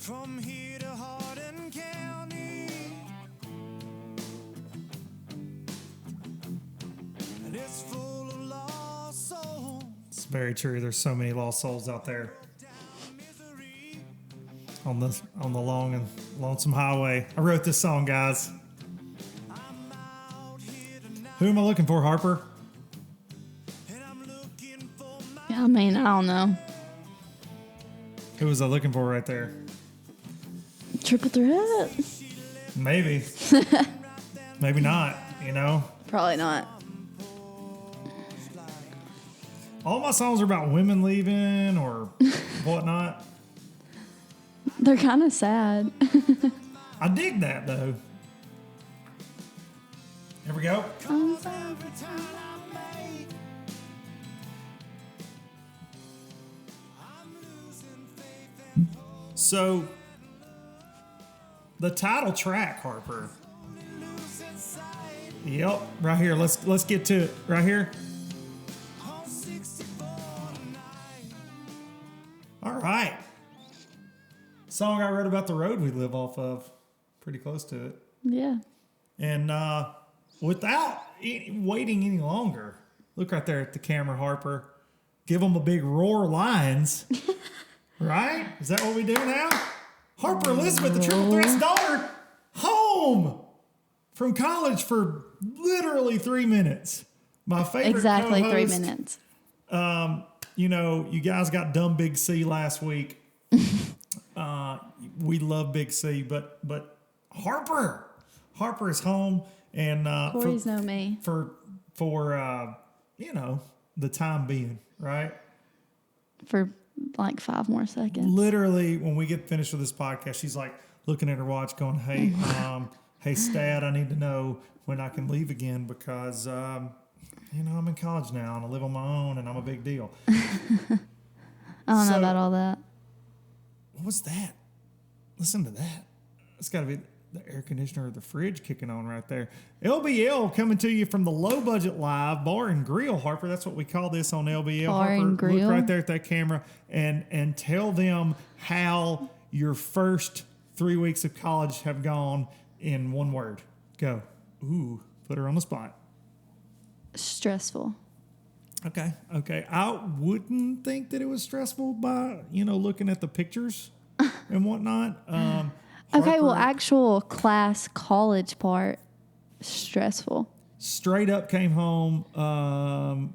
From here to Hardin County, and it's full of lost souls. It's very true. There's so many lost souls out there on the long and lonesome highway. I wrote this song, guys. Who am I looking for, Harper? Yeah, I mean, I don't know. Who was I looking for right there? Triple threat? Maybe. Maybe not, you know? Probably not. All my songs are about women leaving or whatnot. They're kind of sad. I dig that, though. Here we go. So, the title track, Harper. Yep, right here. Let's get to it. Right here. All right. Song I wrote about the road we live off of. Pretty close to it. Yeah. And without waiting any longer, look right there at the camera, Harper. Give them a big roar lines. Right? Is that what we do now? Harper Elizabeth, the Triple Threat's daughter, home from college for literally 3 minutes. My favorite Exactly co-host, 3 minutes. You know, you guys got dumb Big C last week. We love Big C, but Harper is home, and Corey's know me. for you know, the time being, right? For like 5 more seconds. Literally, when we get finished with this podcast, she's like looking at her watch, going, "Hey, hey, Stat, I need to know when I can leave again because you know, I'm in college now and I live on my own and I'm a big deal." I don't know about all that. What was that? Listen to that. It's got to be the air conditioner or the fridge kicking on right there. LBL coming to you from the Low Budget Live Bar and Grill, Harper. That's what we call this on LBL. Bar Harper, and Grill. look right there at that camera and tell them how your first 3 weeks of college have gone in one word. Go. Ooh, put her on the spot. Stressful. Okay. I wouldn't think that it was stressful by, you know, looking at the pictures and whatnot. Okay, well, Harper actual class college part, stressful. straight up came home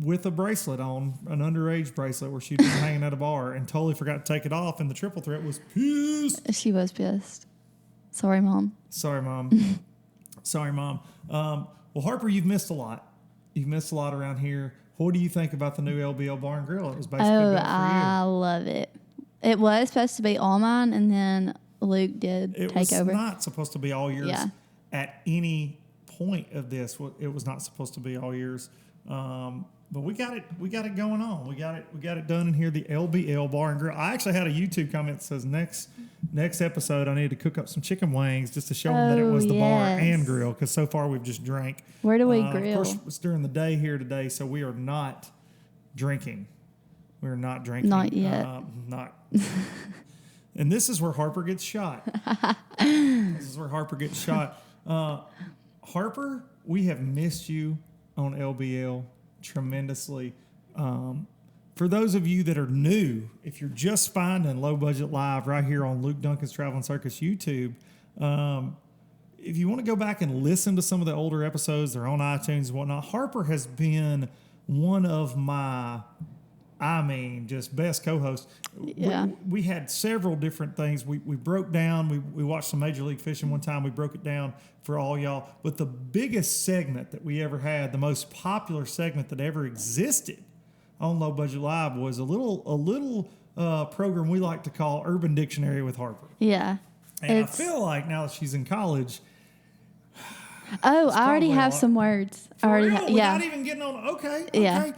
with a bracelet on, an underage bracelet where she'd been hanging at a bar and totally forgot to take it off, and the Triple Threat was pissed. She was pissed. Sorry, Mom. Sorry, Mom. Well, Harper, you've missed a lot. You've missed a lot around here. What do you think about the new LBL Bar and Grill? It was basically built for you. I love it. It was supposed to be all mine, and then Luke did take over. It was not supposed to be all yours at any point of this. It was not supposed to be all yours. But we got it going on. We got it done in here. The LBL Bar and Grill. I actually had a YouTube comment that says next episode I need to cook up some chicken wings just to show them that it was the bar and grill, because so far we've just drank. Where do we grill? Of course, it's during the day here today, so we are not drinking. We're not drinking. Not yet. And this is where Harper gets shot. Harper, we have missed you on LBL tremendously. For those of you that are new, if you're just finding Low Budget Live right here on Luke Duncan's Travel and Circus YouTube, if you want to go back and listen to some of the older episodes, they're on iTunes and whatnot. Harper has been one of my, just best co-hosts. Yeah. We had several different things. We broke down. We watched some Major League Fishing one time. We broke it down for all y'all. But the biggest segment that we ever had, the most popular segment that ever existed on Low Budget Live, was a little program we like to call Urban Dictionary with Harper. Yeah. And I feel like now that she's in college. Oh, I already have some words. Without even getting on. Okay. Yeah.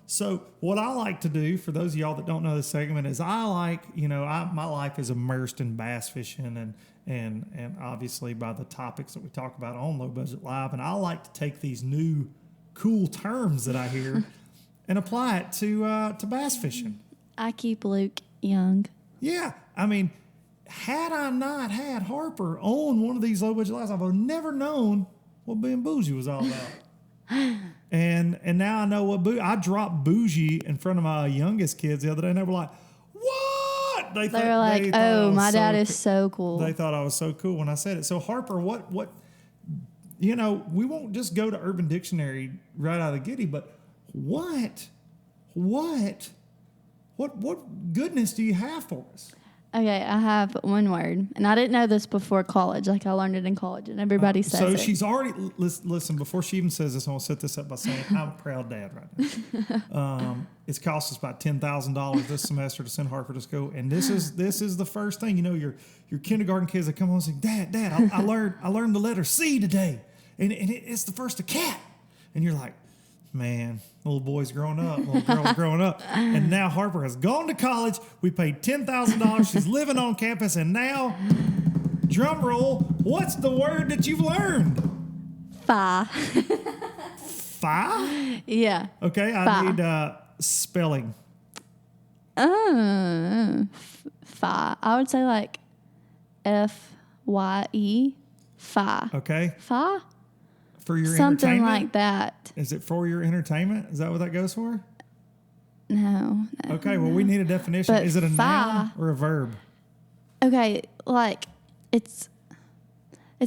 So what I like to do, for those of y'all that don't know this segment, is my life is immersed in bass fishing and obviously by the topics that we talk about on Low Budget Live. And I like to take these new cool terms that I hear and apply it to bass fishing. I keep Luke young. Yeah. I mean, had I not had Harper on one of these low budget lives, I would have never known what being bougie was all about. and now I know what I dropped bougie in front of my youngest kids the other day, and they were like, "What?" They were like, "Oh, my dad is so cool." They thought I was so cool when I said it. So Harper, what? We won't just go to Urban Dictionary right out of the giddy, but what goodness do you have for us? Okay, I have one word, and I didn't know this before college. Like I learned it in college, and everybody says it. So she's already listen. Before she even says this, I want to set this up by saying I'm a proud dad right now. It's cost us about $10,000 this semester to send Harper to school, and this is the first thing. Your kindergarten kids that come home and say, "Dad, I learned the letter C today, and it's the first of cat," and you're like, man, little boy's growing up, little girl's growing up. And now Harper has gone to college. We paid $10,000. She's living on campus. And now, drum roll, what's the word that you've learned? Phi. Phi? Yeah. Okay, I need spelling. Phi. I would say like F-Y-E. Phi. Okay. Phi? For your something entertainment? like that. Is it for your entertainment? Is that what that goes for? No. Okay, well, we need a definition. But is it a noun phi, or a verb? Okay, like it's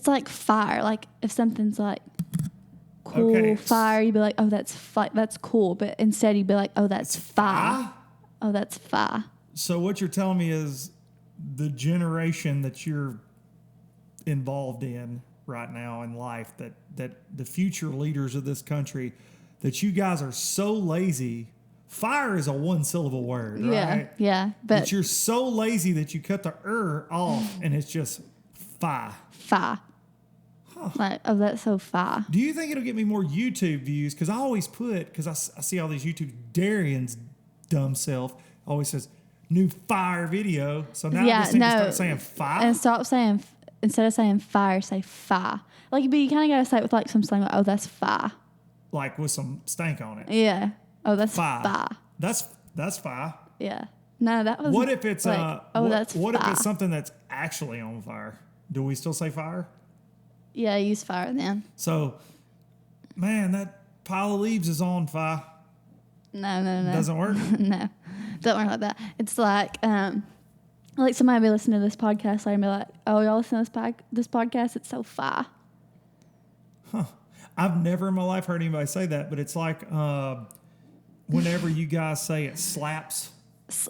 like fire. Like if something's like cool fire, you'd be like, oh, that's cool. But instead, you'd be like, oh, that's phi. Oh, that's phi. So what you're telling me is the generation that you're involved in right now in life, that the future leaders of this country, that you guys are so lazy. Fire is a one-syllable word, right? Yeah. But you're so lazy that you cut the off and it's just phi. Phi. Huh. Like, oh, that's so phi. Do you think it'll get me more YouTube views? Because I always because I see all these YouTube, Darian's dumb self always says, new fire video. So now I just need to start saying phi. And stop saying, instead of saying fire, say phi. Like, but you kind of got to say it with like some slang, like, oh, that's phi. Like with some stank on it. Yeah. Oh, that's phi. phi. That's phi. Yeah. No, that was. What if it's like, that's what phi. if it's something that's actually on fire? Do we still say fire? Yeah, use fire then. So, man, that pile of leaves is on fire. No. Doesn't work? No. Don't work like that. It's like somebody be listening to this podcast and be like, oh, y'all listen to this podcast? It's so fire. Huh. I've never in my life heard anybody say that, but it's like whenever you guys say it slaps.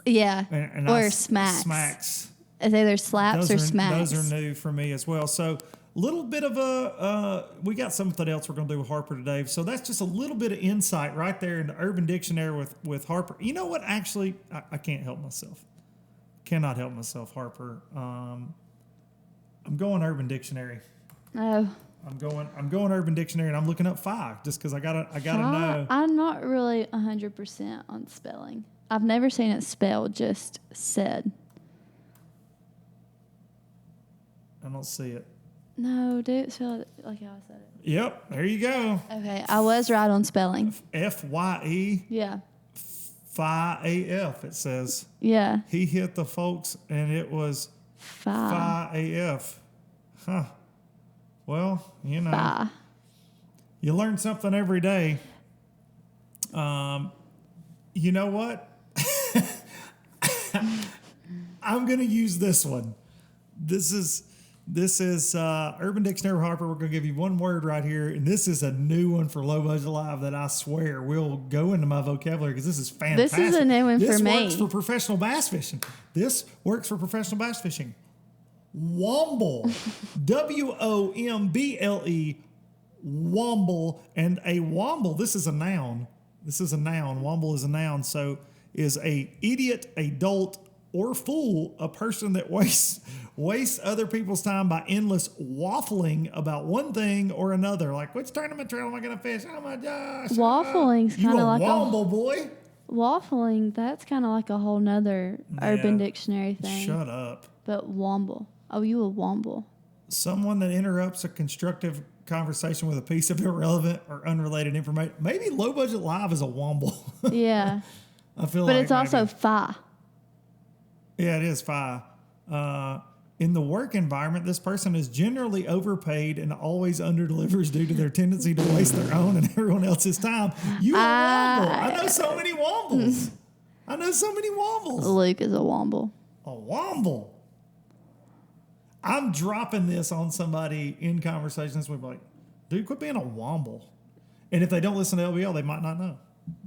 Yeah. Or smacks. Smacks. It's either slaps or smacks. Those are new for me as well. So a little bit of we got something else we're going to do with Harper today. So that's just a little bit of insight right there in the Urban Dictionary with Harper. You know what? Actually, I can't help myself. Cannot help myself, Harper. I'm going Urban Dictionary. Oh. I'm going Urban Dictionary and I'm looking up phi just because I gotta know. I'm not really 100% on spelling. I've never seen it spelled, just said. I don't see it. No, do it spell it like how I said it. Yep, there you go. Okay, I was right on spelling. F-Y-E. Yeah. Phi A-F, it says. Yeah. He hit the folks and it was Phi A-F. Huh. Well, you know. Phi. You learn something every day. You know what? I'm going to use this one. This is Urban Dictionary Harper. We're going to give you one word right here, and this is a new one for Low Budget Live that I swear will go into my vocabulary because this is fantastic. This is a new one for me. This works for professional bass fishing. Womble. W-O-M-B-L-E. Womble. And a womble, this is a noun. Womble is a noun. So is a idiot, a dolt, or fool, a person that wastes other people's time by endless waffling about one thing or another. Like, which tournament trail am I going to fish? Oh my gosh. Waffling's kind of like womble boy. Waffling, that's kind of like a whole nother Urban Dictionary thing. Shut up. But womble. Oh, you a womble. Someone that interrupts a constructive conversation with a piece of irrelevant or unrelated information. Maybe Low Budget Live is a womble. Yeah. I feel but like it's also phi. Yeah, it is FI. In the work environment, this person is generally overpaid and always underdelivers due to their tendency to waste their own and everyone else's time. You a womble. I know so many wombles. I know so many wombles. Luke is a womble. A womble. I'm dropping this on somebody in conversations. We're like, dude, quit being a womble. And if they don't listen to LBL, they might not know.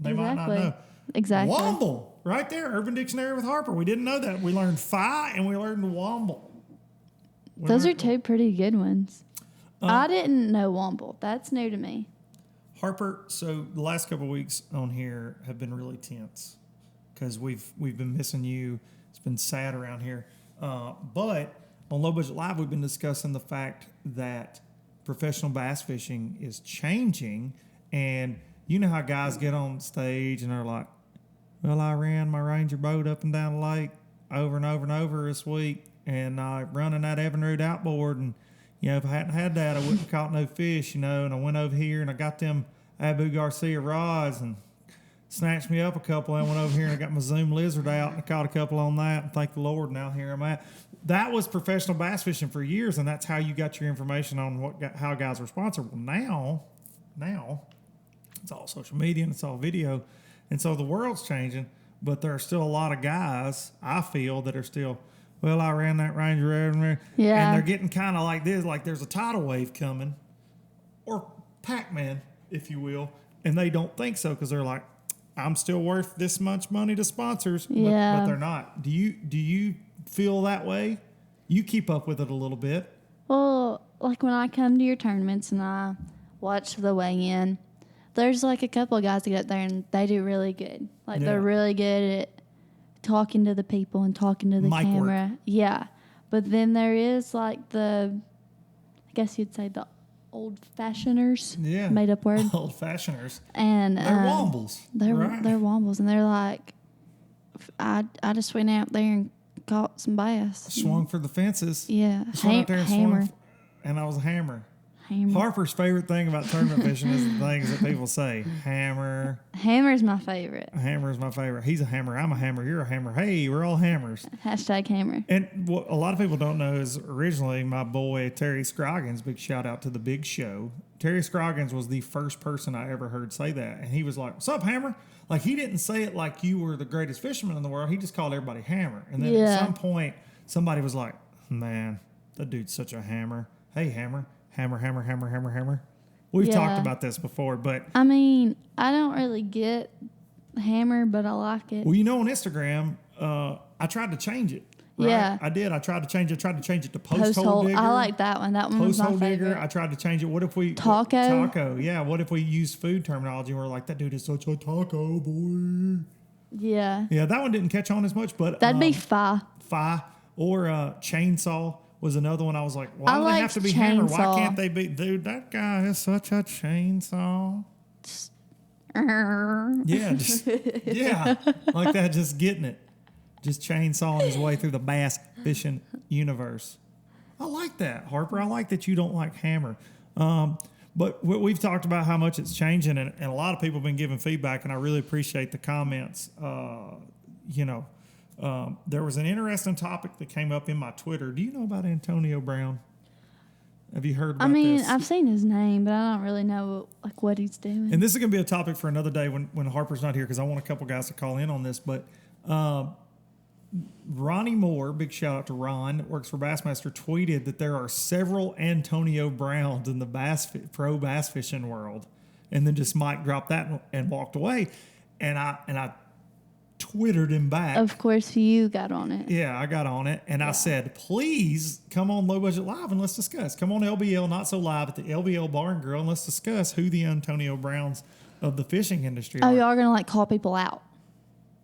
They might not know. Exactly. Womble. Right there. Urban Dictionary with Harper. We didn't know that. We learned FI and we learned womble. Those are two pretty good ones. I didn't know womble. That's new to me. Harper, so the last couple of weeks on here have been really tense because we've been missing you. It's been sad around here. But on Low Budget Live, we've been discussing the fact that professional bass fishing is changing. And you know how guys get on stage and they're like, well, I ran my Ranger boat up and down the lake over and over and over this week. And I running that Evinrude outboard, and if I hadn't had that, I wouldn't have caught no fish, And I went over here and I got them Abu Garcia rods and snatched me up a couple. And went over here and I got my Zoom Lizard out and I caught a couple on that. And thank the Lord, now here I'm at. That was professional bass fishing for years, and that's how you got your information on how guys were sponsored. Well, now it's all social media and it's all video, and so the world's changing. But there are still a lot of guys, I feel, that are still. Well, I ran that Ranger, yeah, and they're getting kind of like this, like there's a tidal wave coming, or Pac-Man, if you will, and they don't think so because they're like, I'm still worth this much money to sponsors, but they're not. Do you feel that way? You keep up with it a little bit. Well, like when I come to your tournaments and I watch the weigh-in, there's like a couple of guys that get up there and they do really good. Like they're really good at talking to the people and talking to the Mic camera. work. Yeah. But then there is like I guess you'd say the old fashioners. Yeah. Made up word. Old fashioners. And they're wombles. They're right. they're wombles, and they're like, I just went out there and caught some bass. Swung for the fences. Yeah. Just went out there and Hammer. swung, and I was a hammer. Hammer. Harper's favorite thing about tournament fishing is the things that people say. Hammer. Hammer's my favorite. Hammer is my favorite. He's a hammer. I'm a hammer. You're a hammer. Hey, we're all hammers. Hashtag hammer. And what a lot of people don't know is originally my boy Terry Scroggins, big shout out to the Big Show. Terry Scroggins was the first person I ever heard say that. And he was like, what's up, hammer? Like, he didn't say it like you were the greatest fisherman in the world. He just called everybody hammer. And then at some point, somebody was like, man, that dude's such a hammer. Hey, hammer. Hammer, hammer, hammer, hammer, hammer. We've talked about this before, but... I mean, I don't really get hammer, but I like it. Well, on Instagram, I tried to change it. Right? Yeah. I did. I tried to change it. I tried to change it to post hole digger. I like that one. That one was my Post hole digger. favorite. I tried to change it. What if we... Taco? Taco, yeah. What if we use food terminology and we're like, that dude is such a taco boy. Yeah. Yeah, that one didn't catch on as much, but... That'd be Fi. Fi. Or chainsaw was another one. I was like, why do they have to be chainsaw. hammer? Why can't they be... Dude, that guy is such a chainsaw. Yeah, like that, just getting it. Just chainsawing his way through the bass fishing universe. I like that, Harper. I like that you don't like hammer. But we've talked about how much it's changing, and a lot of people have been giving feedback, and I really appreciate the comments. There was an interesting topic that came up in my Twitter. Do you know about Antonio Brown? Have you heard about this? I've seen his name, but I don't really know what he's doing. And this is going to be a topic for another day when Harper's not here, because I want a couple guys to call in on this. But Ronnie Moore, big shout out to Ron, that works for Bassmaster, tweeted that there are several Antonio Browns in the pro bass fishing world, and then just Mike dropped that and walked away. And I Twittered him back. Of course, you got on it. Yeah, I got on it, and I said, please come on Low Budget Live and let's discuss. Come on LBL, Not So Live at the LBL Bar and Grill, and let's discuss who the Antonio Browns of the fishing industry Oh, are. y'all gonna call people out?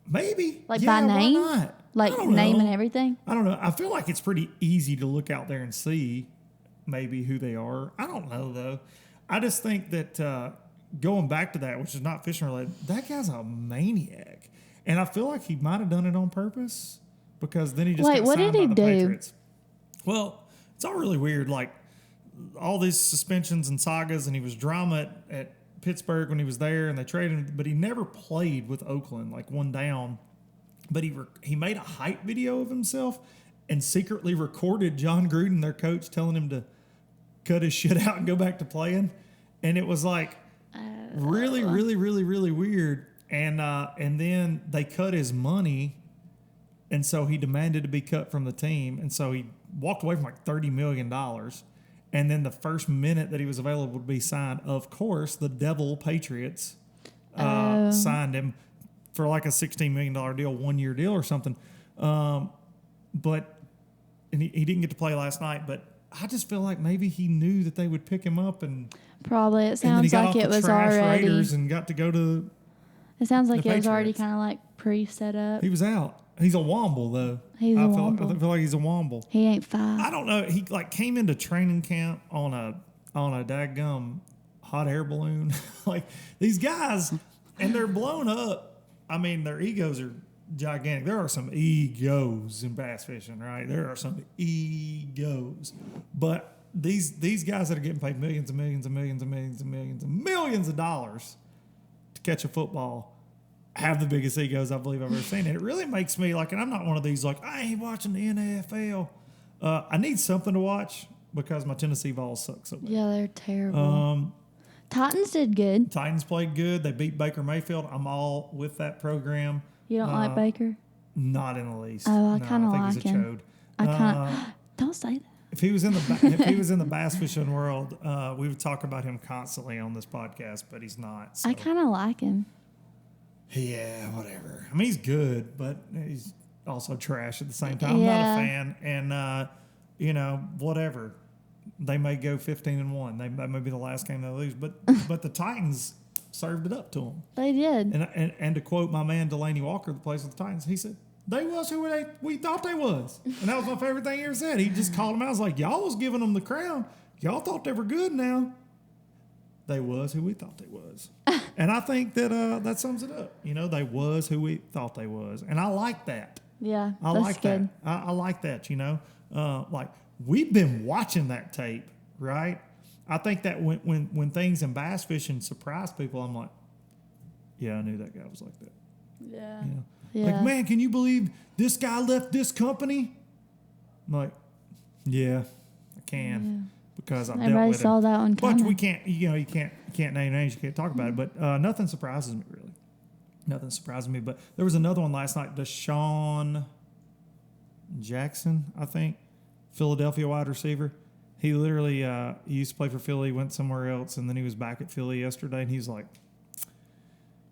Maybe. Like yeah, by name? Why not? Like I don't name know. and everything? I don't know. I feel like it's pretty easy to look out there and see maybe who they are. I don't know, though. I just think that going back to that, which is not fishing related, that guy's a maniac. And I feel like he might have done it on purpose, because then he just got what signed did he by the do? Patriots. Well, it's all really weird. Like all these suspensions and sagas, and he was drama at Pittsburgh when he was there, and they traded him, but he never played with Oakland, like one down. but he made a hype video of himself and secretly recorded John Gruden, their coach, telling him to cut his shit out and go back to playing. And it was like really, really, really, really weird. And then they cut his money, and so he demanded to be cut from the team. And so he walked away from like $30 million. And then the first minute that he was available to be signed, of course, the Devil Patriots signed him for like a $16 million deal, 1 year deal or something. But he didn't get to play last night. But I just feel like maybe he knew that they would pick him up, and probably it and then he sounds got like off it the was trash already. Raiders and got to go to. It sounds like the it was already Patriots. kind of like pre-set up. He was out. He's a Womble though. He's a Womble. I feel like he's a Womble. He ain't 5. I don't know. He like came into training camp on a daggum hot air balloon. Like these guys, and they're blown up. I mean, their egos are gigantic. There are some egos in bass fishing, right? There are some egos, but these guys that are getting paid millions and millions and millions and millions and millions and millions of dollars to catch a football have the biggest egos I believe I've ever seen. And it really makes me like, and I'm not one of these like, I ain't watching the NFL. I need something to watch because my Tennessee Vols suck so bad. Yeah, they're terrible. Titans did good. Titans played good. They beat Baker Mayfield. I'm all with that program. You don't like Baker? Not in the least. Oh, I kind of think like he's a him. chode. I kind of don't say that. If he was in the bass fishing world, we would talk about him constantly on this podcast, but he's not. So. I kind of like him. Yeah, whatever. I mean, he's good, but he's also trash at the same time. Yeah. I'm not a fan, and whatever. They may go 15-1. That may be the last game they lose, but the Titans served it up to them. They did. And to quote my man Delaney Walker, the plays with the Titans, he said, "They was who we thought they was," and that was my favorite thing he ever said. He just called them out. I was like, "Y'all was giving them the crown. Y'all thought they were good. Now they was who we thought they was." And I think that that sums it up. They was who we thought they was, and I like that. Yeah, I that's like good. that. I like that. Like we've been watching that tape, right? I think that when things in bass fishing surprise people, I'm like, yeah, I knew that guy was like that. Yeah. Yeah. Like, man, can you believe this guy left this company? I'm like, yeah, I can because I've dealt Everybody with saw him. that one But coming. we can't, you can't name names, you can't talk about it. But nothing surprises me really. Nothing surprises me. But there was another one last night, Deshaun Jackson, I think, Philadelphia wide receiver. He literally he used to play for Philly, went somewhere else, and then he was back at Philly yesterday, and he's like,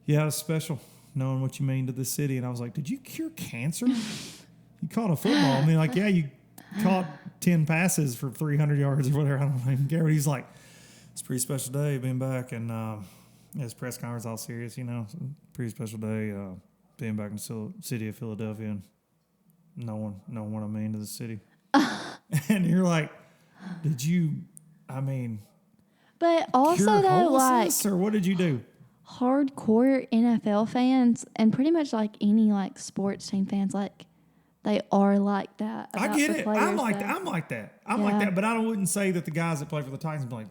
yeah, it's special knowing what you mean to the city. And I was like, did you cure cancer? You caught a football. I mean, like, yeah, you caught 10 passes for 300 yards or whatever. I don't even care. But he's like, it's a pretty special day being back. And his press conference all serious, It's a pretty special day being back in the city of Philadelphia and knowing what I mean to the city. And you're like, did you, But also cure though, like homelessness, or what did you do? hardcore NFL fans and pretty much like any like sports team fans, like they are like that. I about get the it. players, I'm like though. that. I'm like Yeah. that. But I wouldn't say that the guys that play for the Titans be like,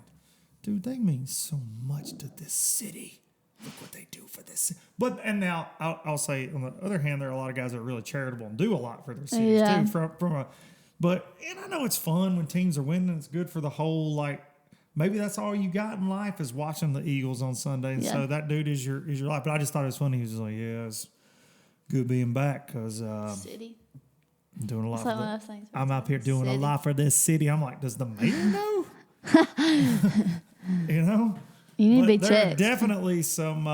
dude, they mean so much to this city. Look what they do for this. And now I'll say on the other hand, there are a lot of guys that are really charitable and do a lot for their cities Yeah. too. And I know it's fun when teams are winning. It's good for the whole, like, maybe that's all you got in life is watching the Eagles on Sunday. And Yeah. so that dude is your life. But I just thought it was funny. He was just like, yeah, it's good being back because City. I'm doing a lot. It's like one of those things where I'm it's up here like doing a city. lot for this city. I'm like, does the mayor know? You need to be There are checked. definitely some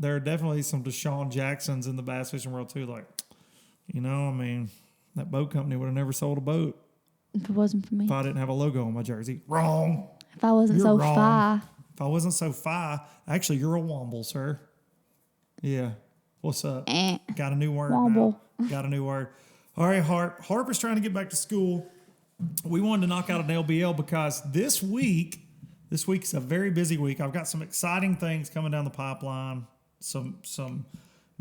Deshaun Jacksons in the bass fishing world too. Like, that boat company would have never sold a boat If it wasn't for me. if I didn't have a logo on my jersey. Wrong. If I wasn't You're so wrong. far. If I wasn't so far, actually, you're a womble, sir. Yeah. What's up? Got a new word Womble. now. Got a new word. All right, Harper's trying to get back to school. We wanted to knock out an LBL because this week is a very busy week. I've got some exciting things coming down the pipeline, some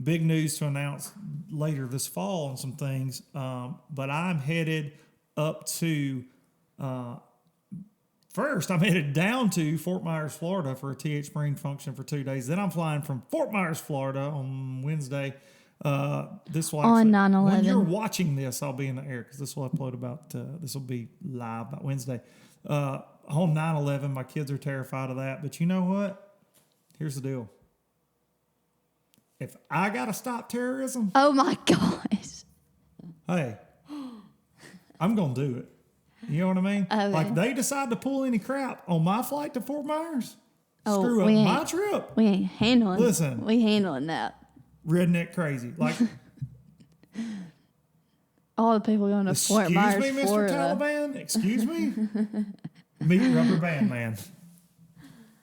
big news to announce later this fall on some things. But I'm headed up to, first I'm headed down to Fort Myers, Florida for a TH Spring function for 2 days. Then I'm flying from Fort Myers, Florida on Wednesday This will On actually, when 9/11. you're watching this, I'll be in the air because this will upload this will be live about Wednesday. On 9/11, my kids are terrified of that. But you know what? Here's the deal. If I got to stop terrorism, Oh my gosh. hey, I'm going to do it. You know what I mean? Okay. Like they decide to pull any crap on my flight to Fort Myers, Oh, screw up we my ain't- trip. We ain't handling. Listen. We handling that. Redneck crazy. Like, All the people going to Fort excuse Myers, me, Mr. Florida. Taliban. Excuse me. Meet Rubber Band Man.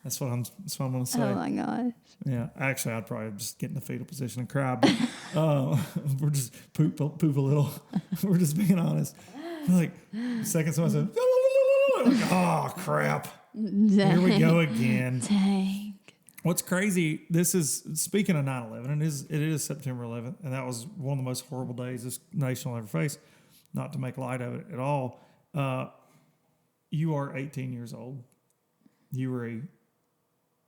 That's what I'm going to say. Oh my gosh. Yeah, actually, I'd probably just get in the fetal position and cry. But we're just poop a little. We're just being honest. Like, second someone said, like, oh crap. Here we go again. Dang. What's crazy? This is speaking of 9/11, and it is September 11th, and that was one of the most horrible days this nation will ever face. Not to make light of it at all. You are 18 years old. You were a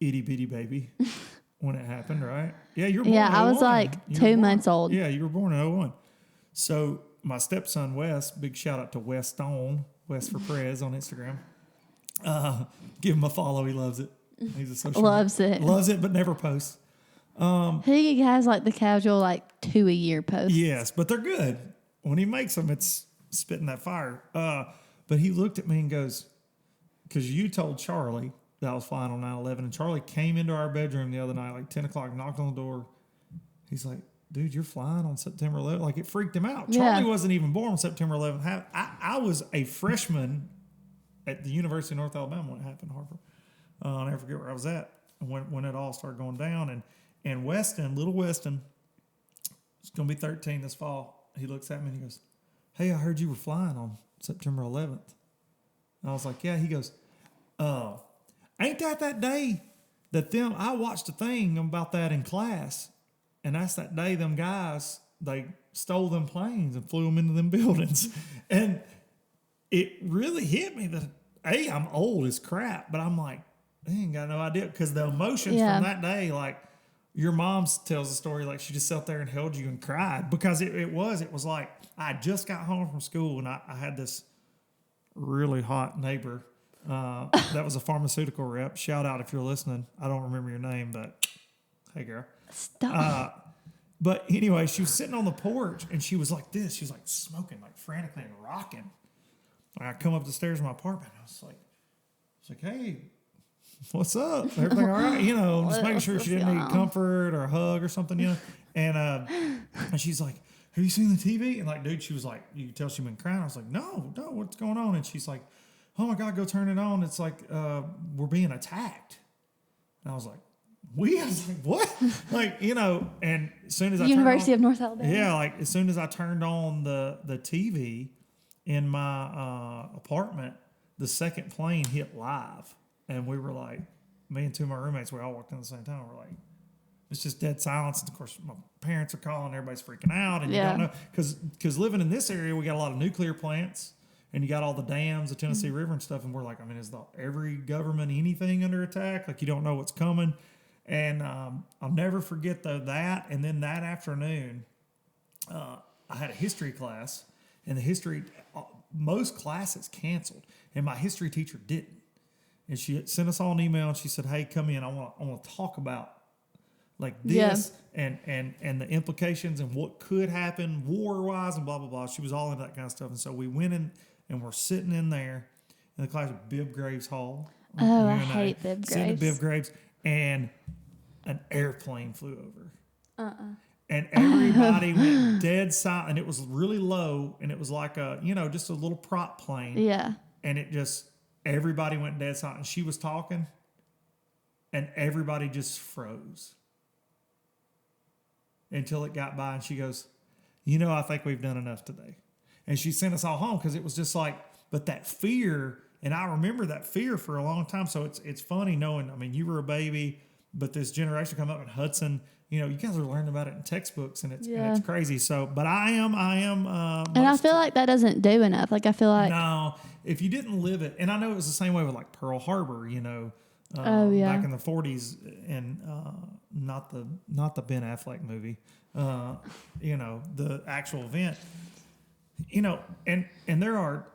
itty bitty baby when it happened, right? Yeah, you were born in Yeah, I was 01. like You were 2 born- months old. Yeah, you were born in 01. So my stepson Wes, big shout out to Wes Stone, Wes for Prez on Instagram. Give him a follow. He loves it. He's a social Loves it. Loves it, but never posts. He has like the casual like 2 a year post. Yes, but they're good. When he makes them, it's spitting that fire. But he looked at me and goes, because you told Charlie that I was flying on 9/11, and Charlie came into our bedroom the other night, like 10 o'clock, knocked on the door. He's like, dude, you're flying on September 11th. Like, it freaked him out. Yeah. Charlie wasn't even born on September 11th. I was a freshman at the University of North Alabama when it happened, Harper. I'll never forget where I was at when it all started going down. And Weston, little Weston, is going to be 13 this fall. He looks at me and he goes, hey, I heard you were flying on September 11th. And I was like, yeah. He goes, oh, ain't that day that I watched a thing about that in class. And that's that day them guys, they stole them planes and flew them into them buildings. And it really hit me that, A, I'm old as crap, but I'm like, I ain't got no idea. Because the emotions from that day, like your mom tells the story, like she just sat there and held you and cried. Because it was like, I just got home from school and I had this really hot neighbor that was a pharmaceutical rep. Shout out if you're listening. I don't remember your name, but hey, girl. Stop. But anyway, she was sitting on the porch and she was like this. She was like smoking, like frantically and rocking. I come up the stairs of my apartment. I was like, hey, what's up? Everything all right? You know, just making sure she didn't need comfort or a hug or something, you know. And she's like, have you seen the TV? And like, dude, she was like, you could tell she'd been crying. I was like, no, what's going on? And she's like, oh my God, go turn it on. It's like we're being attacked. And I was like, I was like, what? Like, you know, and as soon as University of North Alabama. Yeah, like as soon as I turned on the TV in my apartment, the second plane hit live. And we were like, me and two of my roommates, we all walked in at the same time. We're like, it's just dead silence. And of course, my parents are calling, everybody's freaking out. And you don't know, because living in this area, we got a lot of nuclear plants. And you got all the dams, the Tennessee River and stuff. And we're like, I mean, is every government anything under attack? Like, you don't know what's coming. And I'll never forget, though, that. And then that afternoon, I had a history class. And the history, most classes canceled. And my history teacher didn't. And she sent us all an email. And she said, hey, come in. I want to talk about like this and the implications and what could happen war-wise and blah, blah, blah. She was all into that kind of stuff. And so we went in. And we're sitting in there in the class of Bibb Graves Hall. Oh, I hate Bibb Graves. Sitting at Bibb Graves, and an airplane flew over. And everybody went dead silent. And it was really low, and it was like just a little prop plane. Yeah. And everybody went dead silent. And she was talking, and everybody just froze until it got by. And she goes, I think we've done enough today. And she sent us all home because it was just like, but that fear, and I remember that fear for a long time. So it's funny knowing, I mean, you were a baby, but this generation come up in Hudson, you guys are learning about it in textbooks and it's crazy. So, but I am. And I feel like that doesn't do enough. Like, I feel like. No, if you didn't live it, and I know it was the same way with like Pearl Harbor, back in the 40s and not the Ben Affleck movie. the actual event. And there are,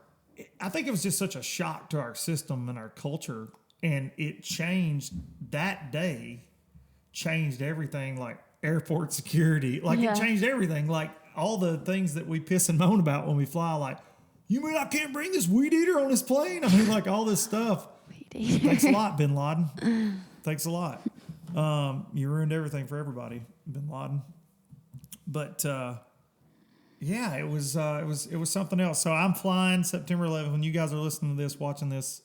I think it was just such a shock to our system and our culture, and it changed that day, changed everything, like airport security, like it changed everything, like all the things that we piss and moan about when we fly, like, you mean I can't bring this weed eater on this plane? I mean, like all this stuff. Weed eater. Thanks a lot, Bin Laden. Thanks a lot. You ruined everything for everybody, Bin Laden. But it was something else. So I'm flying September 11th. When you guys are listening to this, watching this,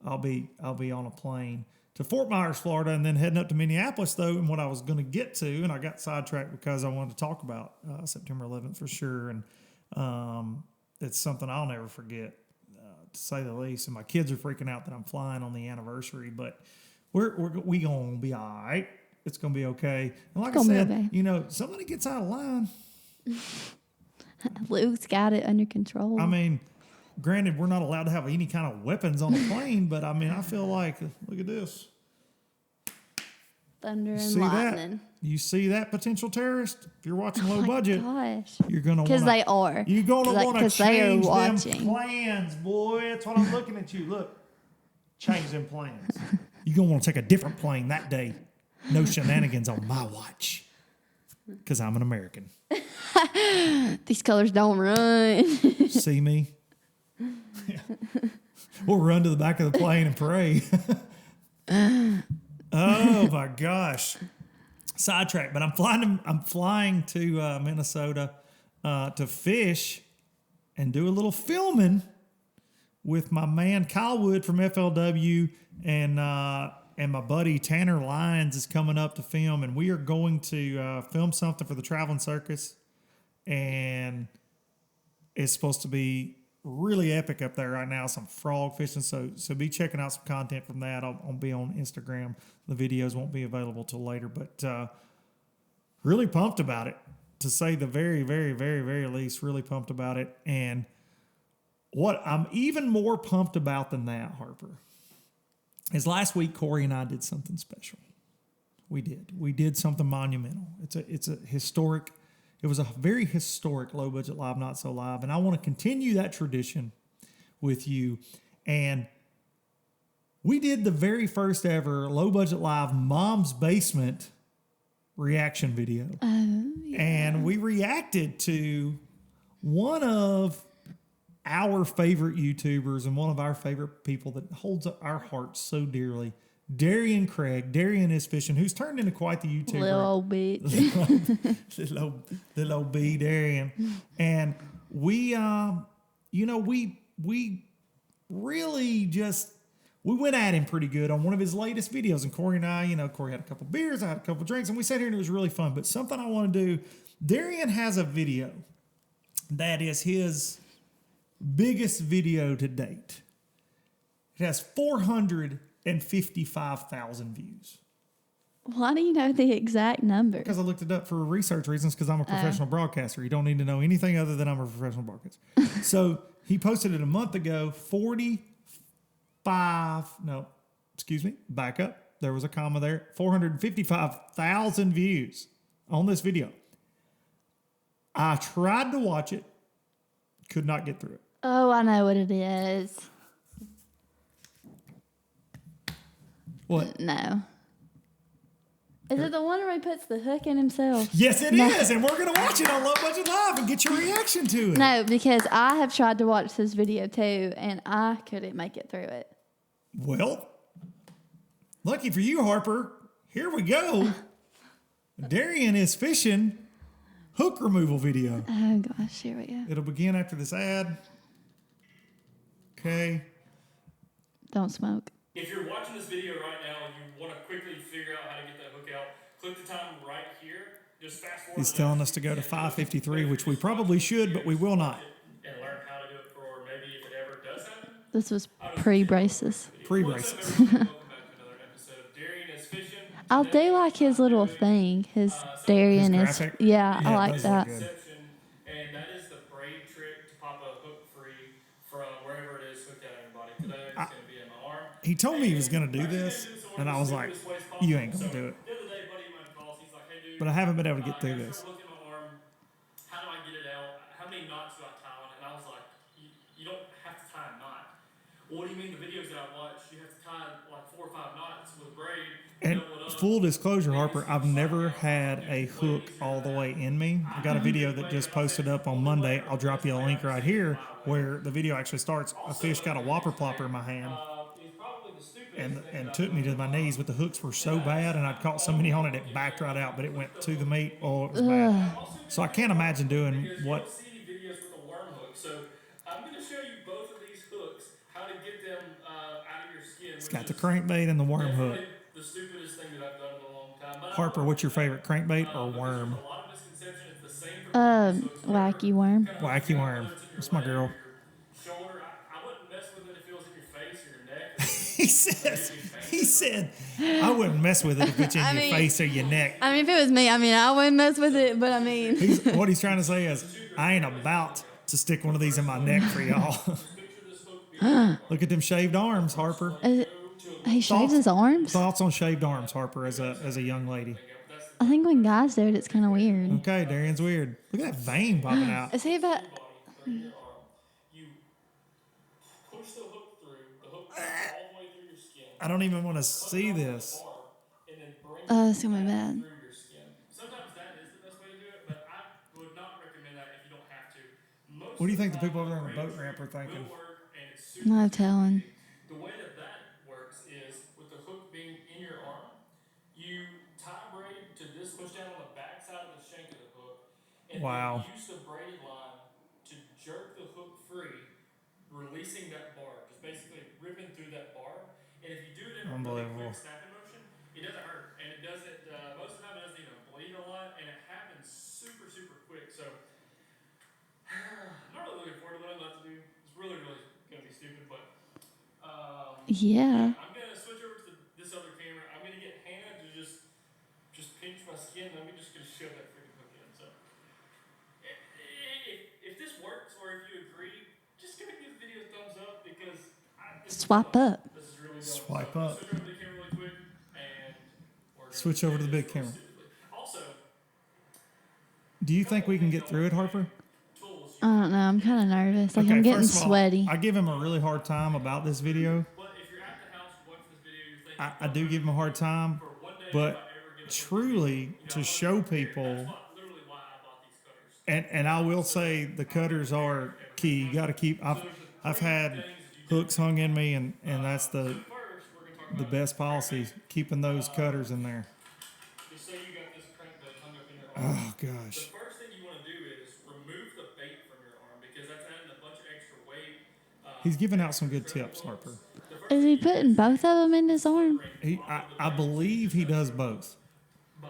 I'll be on a plane to Fort Myers, Florida, and then heading up to Minneapolis, though. And what I was going to get to, and I got sidetracked because I wanted to talk about September 11th for sure. And it's something I'll never forget, to say the least. And my kids are freaking out that I'm flying on the anniversary, but we going to be all right. It's going to be okay. And like I said, somebody gets out of line. Luke's got it under control. I mean, granted, we're not allowed to have any kind of weapons on the plane, but I mean, I feel like, look at this. Thunder and lightning. That? You see that, potential terrorist? If you're watching low budget, gosh. you're going to want to. Because they are. You're going to want to change them watching. plans, boy. That's what I'm looking at you. Look, change them plans. You're going to want to take a different plane that day. No shenanigans on my watch. Because I'm an American. These colors don't run. See me? Yeah. We'll run to the back of the plane and pray. Oh my gosh. Sidetrack, but I'm flying to Minnesota to fish and do a little filming with my man Kyle Wood from FLW, and my buddy Tanner Lyons is coming up to film, and we are going to film something for the Traveling Circus, and it's supposed to be really epic up there right now. Some frog fishing, so be checking out some content from that. I'll be on Instagram. The videos won't be available till later, but really pumped about it, to say the very, very, very, very least. Really pumped about it, and what I'm even more pumped about than that, Harper, is last week Corey and I did something special. We did something monumental. It's a historic. It was a very historic low budget live, not so live, and I want to continue that tradition with you. And we did the very first ever low budget live Mom's Basement reaction video, and we reacted to one of our favorite YouTubers and one of our favorite people that holds our hearts so dearly, Darian Darian Is Fishing, who's turned into quite the YouTuber. Little old bitch. little old B, Darian. And we really just, we went at him pretty good on one of his latest videos. And Corey and I, Corey had a couple beers, I had a couple drinks, and we sat here and it was really fun. But something I want to do, Darian has a video that is his biggest video to date. It has 455,000 views. Why do you know the exact number? Because I looked it up for research reasons, because I'm a professional broadcaster. You don't need to know anything other than I'm a professional broadcaster. So he posted it a month ago, back up. There was a comma there. 455,000 views on this video. I tried to watch it, could not get through it. Oh, I know what it is. What? No. Is it the one where he puts the hook in himself? Yes, it is, and we're going to watch it on Low Budget Live and get your reaction to it. No, because I have tried to watch this video too, and I couldn't make it through it. Well, lucky for you, Harper. Here we go. Darien Is Fishing hook removal video. Oh, gosh, here we go. It'll begin after this ad. Okay. Don't smoke. If you're watching this video right now and you want to quickly figure out how to get that hook out, click the time right here. Just fast forward. He's telling us to go to 5:53, which we probably should, but we will not. And learn how to do it for maybe if it ever does happen. This was pre-braces. Pre-braces. Welcome back to another episode of Darien Is Fishing. I do like his little thing. His Darian is. graphic? Yeah, I like those that. look good. And that is the braid trick to pop a hook free from wherever it is hooked at everybody. Today it's going to be in my arm. He told me he was going to do this, and I was like, you ain't going to do it. The other day, buddy of mine calls. He's like, hey, dude, but I haven't been able to get through I this. started looking at my arm. How do I get it out? How many knots do I tie on it? And I was like, you don't have to tie a knot. Well, what do you mean? The videos that I watched, you have to tie like 4 or 5 knots with a braid. And double it up. full disclosure, Harper, I've never had a hook all the way in me. I got a video that just posted up on Monday. I'll drop you a link right here where the video actually starts. A fish got a whopper plopper in my hand Is probably the stupidest and thing that took me to my knees, but the hooks were so bad and I'd caught so many on it, it backed right out, but it went to the meat. Oh, it was bad. So I can't imagine doing because you what. don't see any videos with a worm hook. So I'm going to show you both of these hooks, how to get them out of your skin. It's got the crankbait and the worm hook. The stupidest thing that I've done in a long time. But Harper, what's your favorite, crankbait or worm? there's a lot of misconception. It's the same for these hooks. Wacky worm. Wacky worm. That's my girl. Shoulder. I wouldn't mess with it if it was in your face or your neck. He said, I wouldn't mess with it if it's in your face or your neck. I mean, if it was me, I wouldn't mess with it, but I mean. What he's trying to say is, I ain't about to stick one of these in my neck for y'all. Look at them shaved arms, Harper. He shaves his arms? Thoughts on shaved arms, Harper, as a young lady? I think when guys do it, it's kind of weird. Okay, Darian's weird. Look at that vein popping out. Is he about... You push the hook through. The hook goes all the way through your skin. I don't even want to see this. And then bring Oh, it's going to be bad. through your skin. Sometimes that is the best way to do it, but I would not recommend that if you don't have to. Most What do you think the of people over there on the time, boat ramp are thinking? will work, and it's super No telling. The way that works is with the hook being in your arm, you tie braid to this, push down on the back side of the shank of the hook, and Wow. then use the braided line to jerk the hook free, releasing that bar, just basically ripping through that bar. And if you do it in a really Unbelievable. quick snapping motion, it doesn't hurt, and it doesn't. Most of the time, it doesn't even bleed a lot, and it happens super, super quick. So I'm not really looking forward to what I'm about to do. It's really, really gonna be stupid, but. Yeah. I'm gonna switch over to this other camera. I'm gonna get Hannah to just pinch my skin. And I'm just gonna shove that freaking hook in. So, if this works or if you agree, just gonna give the video a thumbs up because Swipe up. this is really dumb. Swipe So, up. Switch over to the camera really quick, and we're gonna Switch over to the do big this camera. stupidly. Also, Do you think we can get through it, Harper? tools. I don't know. I'm kind of nervous. Like, I'm getting first of all, sweaty. I give him a really hard time about this video. But if you're at the house watching this video, you're thinking, I do give him a hard time, for one day, but if I ever get a truly to show people, literally why I bought these cutters. and I will say the cutters are key. You got to keep. I've had hooks hung in me, and that's the First, we're gonna talk about best policy, keeping those cutters in there. just say you got this crankbait hung up in your arm. Oh gosh. The first thing you want to do is remove the bait from your arm because that's adding a bunch of extra weight. He's giving out some good tips, Harper. Is he putting both of them in his arm? I believe he does both. By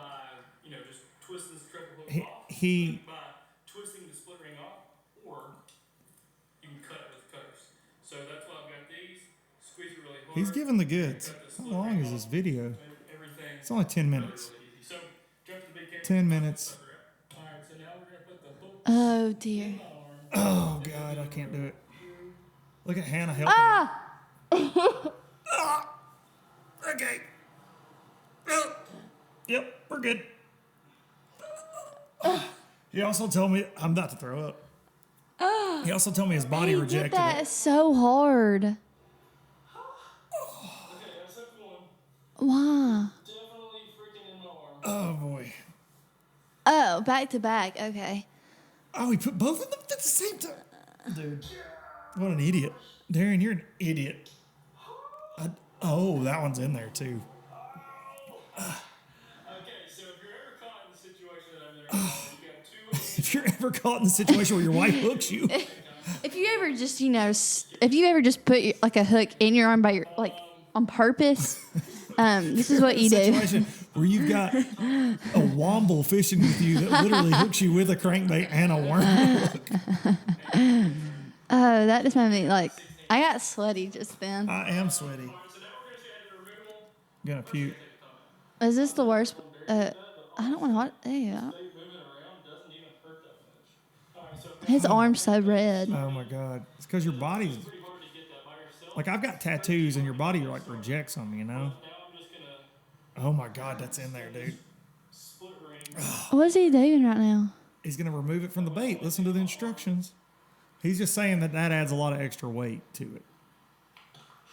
just twisting this triple hook He- off. he- By twisting the split ring off, or you can cut it with cutters. So that's why I've got these. Squeeze it really hard. He's giving the goods. How long is this video? Everything. It's only 10 minutes. Really easy. So jump to the big camera. 10 minutes. All right. So now we're gonna put the hook Oh, dear. Oh God, I can't do it. Look at Hannah helping. Ah! Okay. Yep, we're good. He also told me I'm about to throw up. He also told me his body He rejected did that it. so hard. Okay, that's hook one. Why? Definitely freaking in my arm. Oh boy. Oh, back to back. Okay. Oh, he put both of them at the same time. Dude, what an idiot. Darian, you're an idiot. Oh, that one's in there too. Okay, so if you're ever caught in the situation that I'm in right now, you got two. If you're ever caught in the situation where your wife hooks you, If you ever just, if you ever just put like a hook in your arm by your on purpose, this is what you do. situation where you've got a womble fishing with you that literally hooks you with a crankbait and a worm hook. Oh, that just made me I got sweaty just then. I am sweaty. So now we're going to add the removal. I'm gonna puke. Is this the worst? I don't want to. Ew. Moving around doesn't even hurt that much. All right, so His arm's so red. Oh my God. It's because your body's pretty hard to get that by yourself. like, I've got tattoos and your body rejects them, you know? Now I'm just going to Oh my God, that's in there, dude. split ring What's he doing right now? He's going to remove it from the bait. Listen to the instructions. He's just saying that adds a lot of extra weight to it.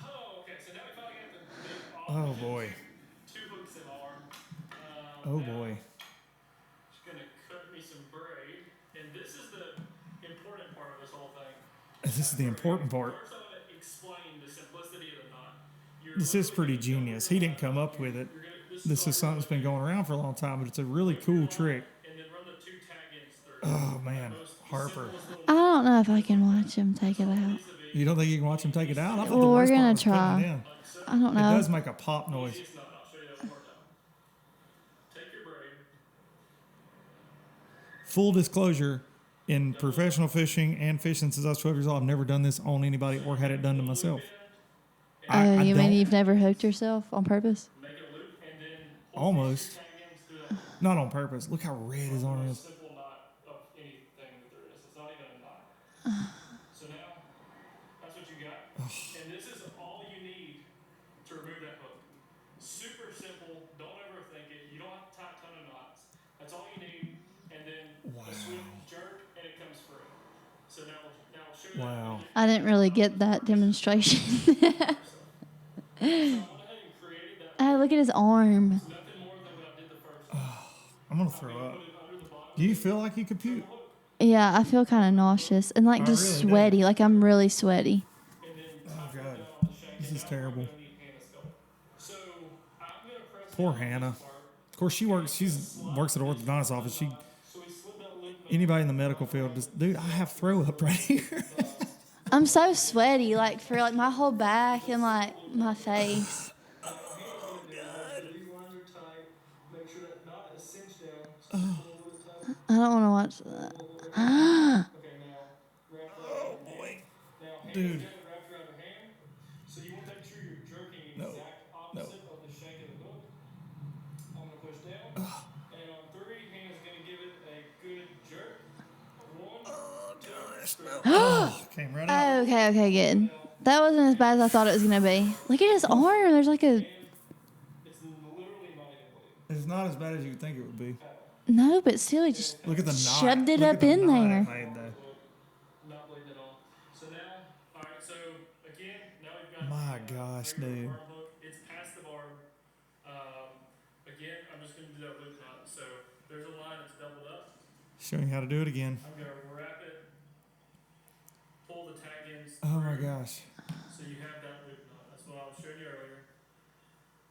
Oh, okay. So now we finally got the bait off. Oh, boy. Two hooks in my arm. Oh, now boy. Just gonna cut me some braid, and this is the important part of this whole thing. This is the important part. First, I'm gonna explain the simplicity of the knot. This is pretty genius. He didn't come up with it. This is something that's been going around for a long time, but it's a really cool trick. And then run the two tag ends through. Oh, man. Harper. I don't know if I can watch him take it out. You don't think you can watch him take it out? I thought Well, the we're worst part gonna was putting try. it in. I don't It know. does make a pop noise. It's not. I'll show you that one more time. Take your braid. Full disclosure, in professional fishing and fishing since I was 12 years old, I've never done this on anybody or had it done to myself. Oh, you mean don't- you've never hooked yourself on purpose? Make it a loop, and then Almost. tag ends through that. Not on purpose. Look how red his arm is. Simple knot of anything that there is. It's not even a knot. So now, that's what you got. And this is all you need to remove that hook. Super simple. Don't overthink it. You don't have to tie a ton of knots. That's all you need. And then a swift jerk, and it comes free. So now I'll show you Wow. I didn't really get that demonstration. that. So I went ahead and created that. Oh, look at his arm. Nothing more than what I did the first time. I'm going to throw up. Put it under the bottom. Do you feel like you could puke? Yeah, I feel kind of nauseous and like I just really do. sweaty. Like I'm really sweaty. And then Oh, God. down on the shank. This And is now terrible. we're gonna need Hannah's help. So I'm gonna press Poor down on Hannah. this part. Of course, she works at orthodontist office. So we slid that loop in. Anybody in the medical field, just, dude, I have throw up right here. I'm so sweaty, like for like my whole back and like my face. Rewind your tight. Make sure that knot is cinched down. So pull a little tight. I don't want to watch that. Okay, now wrap that around your hand. Now Hannah's Dude. got it wrapped around her hand. So you want to make sure you're jerking exact opposite of the shank of the hook. I'm gonna push down. And on 3, Hannah's gonna give it a good jerk. 1, 2, 3. Came right out. Oh, okay, good. That wasn't as bad as I thought it was gonna be. Look at his arm. There's like a It's literally not even bleeding. It's not as bad as you would think it would be. no, but still, he just Look at the knot. shoved it Look at up the in knot there. it made there. Not bleeding at all. So now, alright, so again, now we've got My gosh, regular dude. barb hook. It's past the barb. Again, I'm just gonna do that loop knot. So there's a line that's doubled up. Showing you how to do it again. I'm gonna wrap it, pull the tag ends Oh my through, gosh. so you have that loop knot. That's what I was showing you earlier.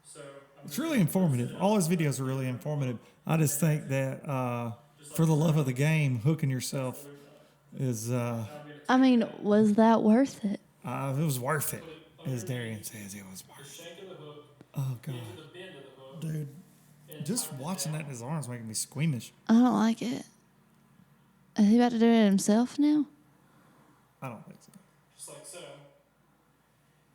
So I'm It's gonna really informative. All his videos are really informative. I just think that for the love of the game, hooking yourself is I mean, was that worth it? it was worth it, as Darian says. It was the worth it. shank of the hook Oh god, into the bend of the hook. dude, just watching that in his arms making me squeamish. I don't like it. Is he about to do it himself now? I don't think so. Just like so.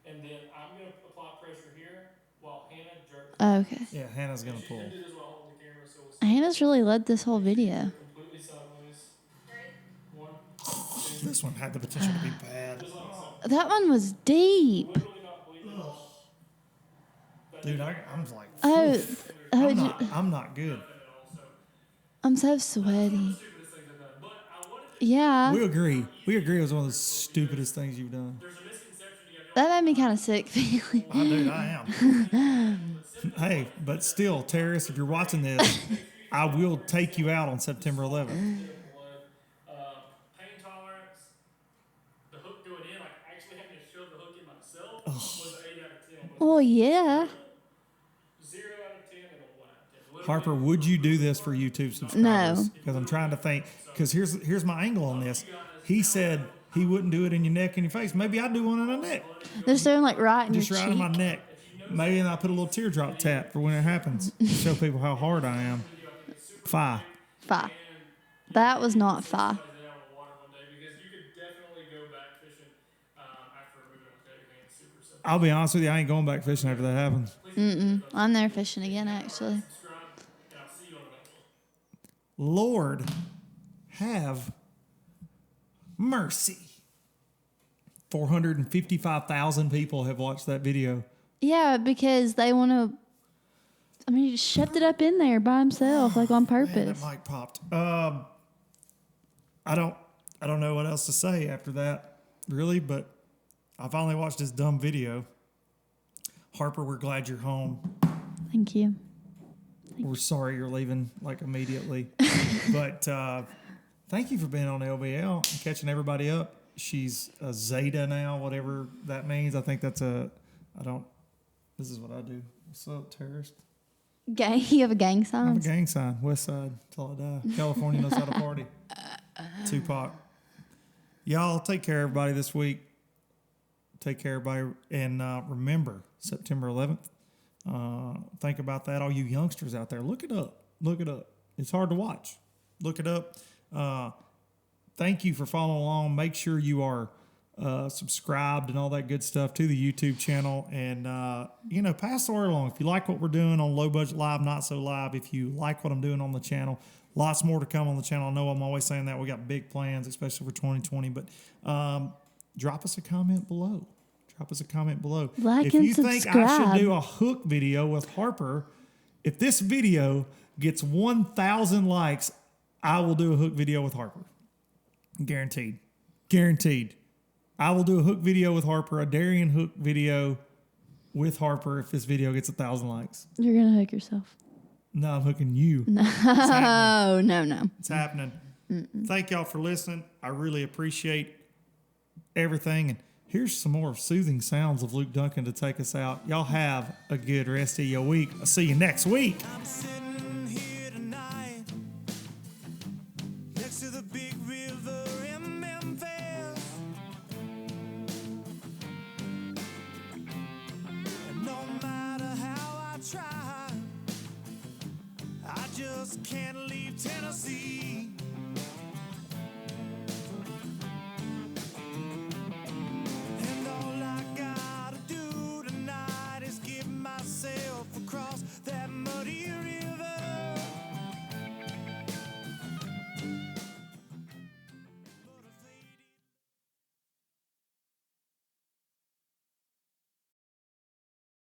And then I'm going to apply pressure here while Hannah jerks. Oh, okay. Yeah, Hannah's gonna She's pull. going to do this while holding the camera, so we'll Hannah's really led this whole video. completely sideways. 1, 2, This one had the potential to be bad. just like so. That one was deep. Literally not bleeding at all. Dude, I'm like, Oh, I'm not good. Nothing at all. So, I'm so sweaty. stupidest things I've done. But I wanted to, Yeah, We agree. We agree it was one of the stupidest things you've done. there's a misconception you have. that made me kind of sick feeling. Dude, I am. Hey, but still, Terrace, if you're watching this, I will take you out on September 11th. Pain tolerance, the hook going in, like actually having to shove the hook in myself was an 8 out of 10. But Well, yeah. 0 out of 10 and a 1 out of 10. Literally, Harper, would you do this for YouTube subscribers? No. Because I'm trying to think. Because here's my angle on this. He said he wouldn't do it in your neck and your face. Maybe I'd do one in the neck. Just doing like right in your Just right in my cheek. neck. Maybe and I put a little teardrop tap for when it happens. Show people how hard I am. Fi. Fi. That was not fi. it out on the water one day because you could definitely go back fishing after removing a tail hand. Super simple. I'll be honest with you, I ain't going back fishing after that happens. I'm there fishing again, actually. Subscribe, and I'll see you on the next one. Lord, have mercy. 455,000 people have watched that video. Yeah, because they want to I mean, he just shoved it up in there by himself, like on Man, purpose. that mic popped. I don't know what else to say after that, really. But I finally watched this dumb video. Harper, we're glad you're home. Thank you. We're sorry you're leaving like immediately. But thank you for being on LBL and catching everybody up. She's a Zeta now, whatever that means. I think that's this is what I do. What's up, terrorist? Gang, you have a gang sign? I'm a gang sign, West Side, till I die. California knows how to party. Tupac. Y'all take care, everybody, this week. Take care, everybody. And remember, September 11th. Think about that. All you youngsters out there, look it up. Look it up. It's hard to watch. Look it up. Thank you for following along. Make sure you are subscribed and all that good stuff to the YouTube channel. And, pass the word along. If you like what we're doing on Low Budget Live, Not So Live, if you like what I'm doing on the channel, lots more to come on the channel. I know I'm always saying that. We got big plans, especially for 2020. But drop us a comment below. Like if and you think I subscribe. should do a hook video with Harper, if this video gets 1,000 likes, I will do a hook video with Harper. Guaranteed. I will do a hook video with Harper, a Darian hook video with Harper if this video gets 1,000 likes. You're going to hook yourself. No, I'm hooking you. No. It's happening. Thank y'all for listening. I really appreciate everything. And here's some more soothing sounds of Luke Duncan to take us out. Y'all have a good rest of your week. I'll see you next week. I'm sitting here tonight next to the big river in Memphis. And no matter how I try, I just can't leave Tennessee.